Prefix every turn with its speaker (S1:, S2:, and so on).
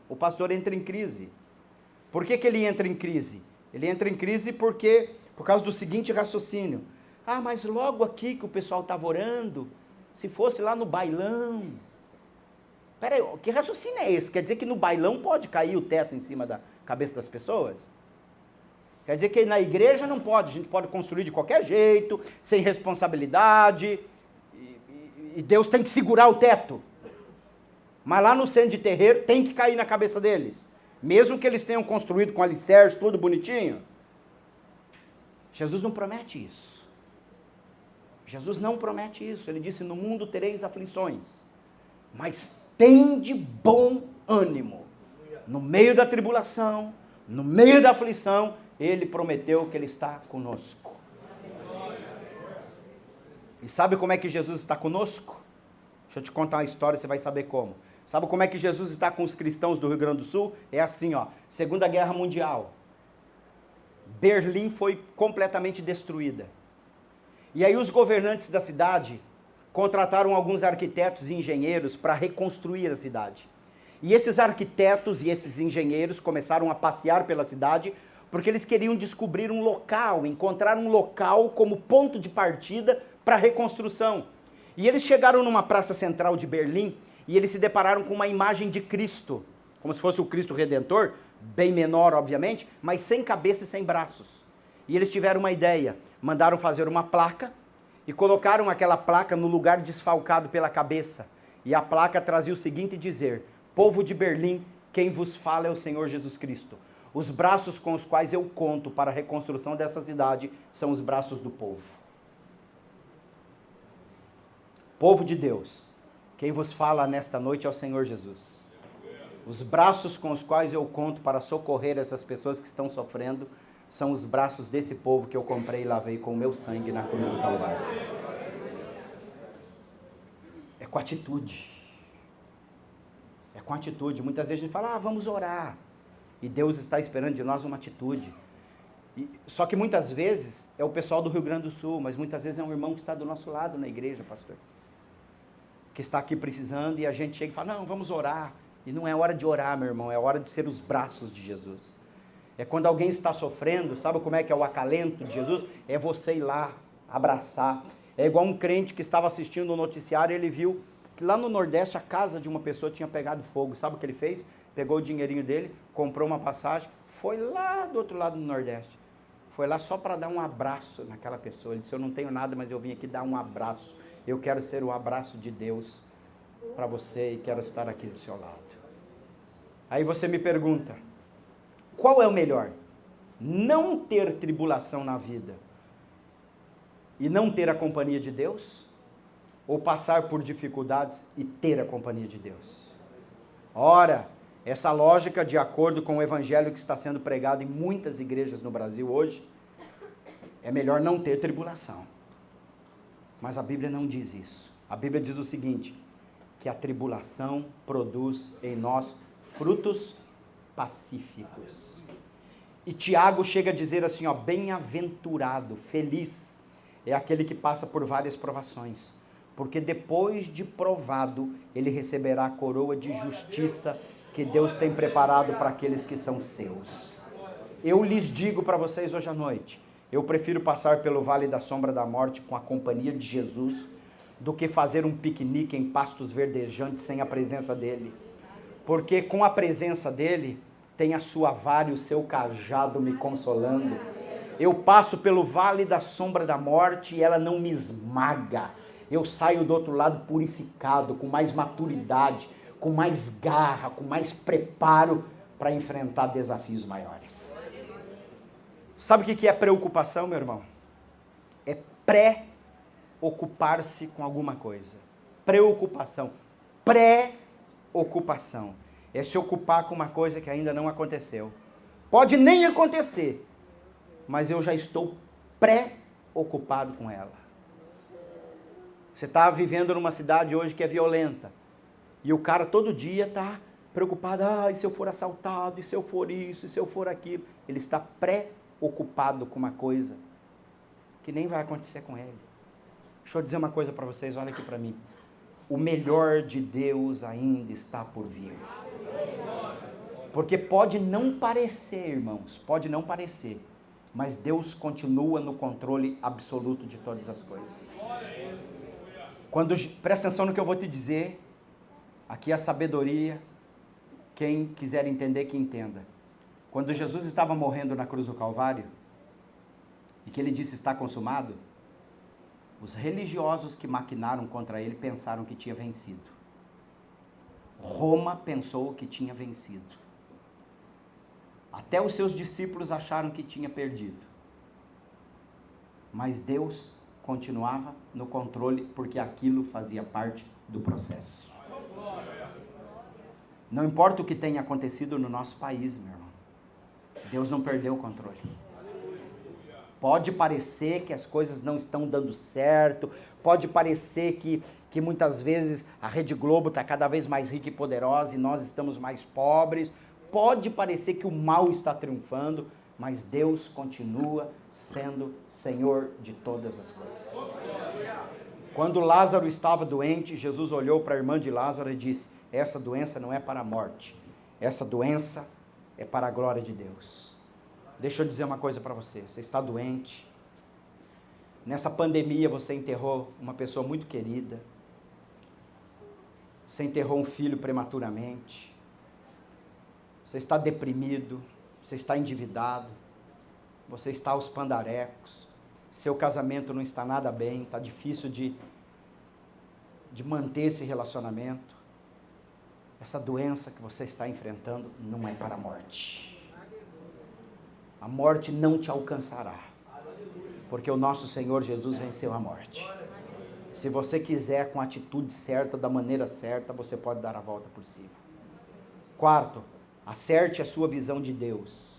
S1: o pastor entra em crise. Por que ele entra em crise? Ele entra em crise por causa do seguinte raciocínio. Ah, mas logo aqui que o pessoal estava orando, se fosse lá no bailão. Peraí, que raciocínio é esse? Quer dizer que no bailão pode cair o teto em cima da cabeça das pessoas? Quer dizer que na igreja não pode, a gente pode construir de qualquer jeito, sem responsabilidade, e Deus tem que segurar o teto. Mas lá no centro de terreiro tem que cair na cabeça deles. Mesmo que eles tenham construído com alicerce, tudo bonitinho. Jesus não promete isso. Jesus não promete isso. Ele disse, no mundo tereis aflições, mas tende bom ânimo. No meio da tribulação, no meio da aflição, Ele prometeu que Ele está conosco. E sabe como é que Jesus está conosco? Deixa eu te contar uma história, você vai saber como. Sabe como é que Jesus está com os cristãos do Rio Grande do Sul? É assim, ó, Segunda Guerra Mundial. Berlim foi completamente destruída. E aí os governantes da cidade contrataram alguns arquitetos e engenheiros para reconstruir a cidade. E esses arquitetos e esses engenheiros começaram a passear pela cidade porque eles queriam descobrir um local, encontrar um local como ponto de partida para a reconstrução. E eles chegaram numa praça central de Berlim e eles se depararam com uma imagem de Cristo, como se fosse o Cristo Redentor, bem menor, obviamente, mas sem cabeça e sem braços. E eles tiveram uma ideia, mandaram fazer uma placa e colocaram aquela placa no lugar desfalcado pela cabeça. E a placa trazia o seguinte dizer: povo de Berlim, quem vos fala é o Senhor Jesus Cristo. Os braços com os quais eu conto para a reconstrução dessa cidade são os braços do povo. Povo de Deus, quem vos fala nesta noite é o Senhor Jesus. Os braços com os quais eu conto para socorrer essas pessoas que estão sofrendo são os braços desse povo que eu comprei e lavei com o meu sangue na cruz do Calvário. É com atitude. É com atitude. Muitas vezes a gente fala, vamos orar. E Deus está esperando de nós uma atitude. Só que muitas vezes é o pessoal do Rio Grande do Sul, mas muitas vezes é um irmão que está do nosso lado na igreja, pastor. Que está aqui precisando e a gente chega e fala, não, vamos orar. E não é hora de orar, meu irmão, é hora de ser os braços de Jesus. É quando alguém está sofrendo, sabe como é que é o acalento de Jesus? É você ir lá, abraçar. É igual um crente que estava assistindo o noticiário e ele viu que lá no Nordeste a casa de uma pessoa tinha pegado fogo. Sabe o que ele fez? Pegou o dinheirinho dele, comprou uma passagem, foi lá do outro lado do Nordeste. Foi lá só para dar um abraço naquela pessoa. Ele disse, eu não tenho nada, mas eu vim aqui dar um abraço. Eu quero ser o abraço de Deus para você e quero estar aqui do seu lado. Aí você me pergunta, qual é o melhor? Não ter tribulação na vida e não ter a companhia de Deus? Ou passar por dificuldades e ter a companhia de Deus? Ora, essa lógica, de acordo com o evangelho que está sendo pregado em muitas igrejas no Brasil hoje, é melhor não ter tribulação. Mas a Bíblia não diz isso. A Bíblia diz o seguinte, que a tribulação produz em nós frutos pacíficos. E Tiago chega a dizer assim, bem-aventurado, feliz, é aquele que passa por várias provações, porque depois de provado, ele receberá a coroa de justiça que Deus tem preparado para aqueles que são seus. Eu lhes digo para vocês hoje à noite, eu prefiro passar pelo vale da sombra da morte com a companhia de Jesus, do que fazer um piquenique em pastos verdejantes sem a presença dele. Porque com a presença dele, tem a sua vara e o seu cajado me consolando. Eu passo pelo vale da sombra da morte e ela não me esmaga. Eu saio do outro lado purificado, com mais maturidade, com mais garra, com mais preparo para enfrentar desafios maiores. Sabe o que é preocupação, meu irmão? É ocupar-se com alguma coisa. Preocupação. Pré-ocupação. É se ocupar com uma coisa que ainda não aconteceu. Pode nem acontecer, mas eu já estou pré-ocupado com ela. Você está vivendo numa cidade hoje que é violenta. E o cara todo dia está preocupado. E se eu for assaltado? E se eu for isso? E se eu for aquilo? Ele está pré-ocupado com uma coisa que nem vai acontecer com ele. Deixa eu dizer uma coisa para vocês, olha aqui para mim. O melhor de Deus ainda está por vir. Porque pode não parecer, irmãos, pode não parecer, mas Deus continua no controle absoluto de todas as coisas. Presta atenção no que eu vou te dizer, aqui a sabedoria, quem quiser entender, que entenda. Quando Jesus estava morrendo na cruz do Calvário, e que ele disse está consumado, os religiosos que maquinaram contra ele pensaram que tinha vencido. Roma pensou que tinha vencido. Até os seus discípulos acharam que tinha perdido. Mas Deus continuava no controle, porque aquilo fazia parte do processo. Não importa o que tenha acontecido no nosso país, meu irmão. Deus não perdeu o controle. Pode parecer que as coisas não estão dando certo, pode parecer que muitas vezes a Rede Globo está cada vez mais rica e poderosa e nós estamos mais pobres, pode parecer que o mal está triunfando, mas Deus continua sendo Senhor de todas as coisas. Quando Lázaro estava doente, Jesus olhou para a irmã de Lázaro e disse, essa doença não é para a morte, essa doença é para a glória de Deus. Deixa eu dizer uma coisa para você, você está doente, nessa pandemia você enterrou uma pessoa muito querida, você enterrou um filho prematuramente, você está deprimido, você está endividado, você está aos pandarecos, seu casamento não está nada bem, está difícil de manter esse relacionamento. Essa doença que você está enfrentando não é para a morte. A morte não te alcançará, porque o nosso Senhor Jesus venceu a morte. Se você quiser, com a atitude certa, da maneira certa, você pode dar a volta por cima. Quarto, acerte a sua visão de Deus.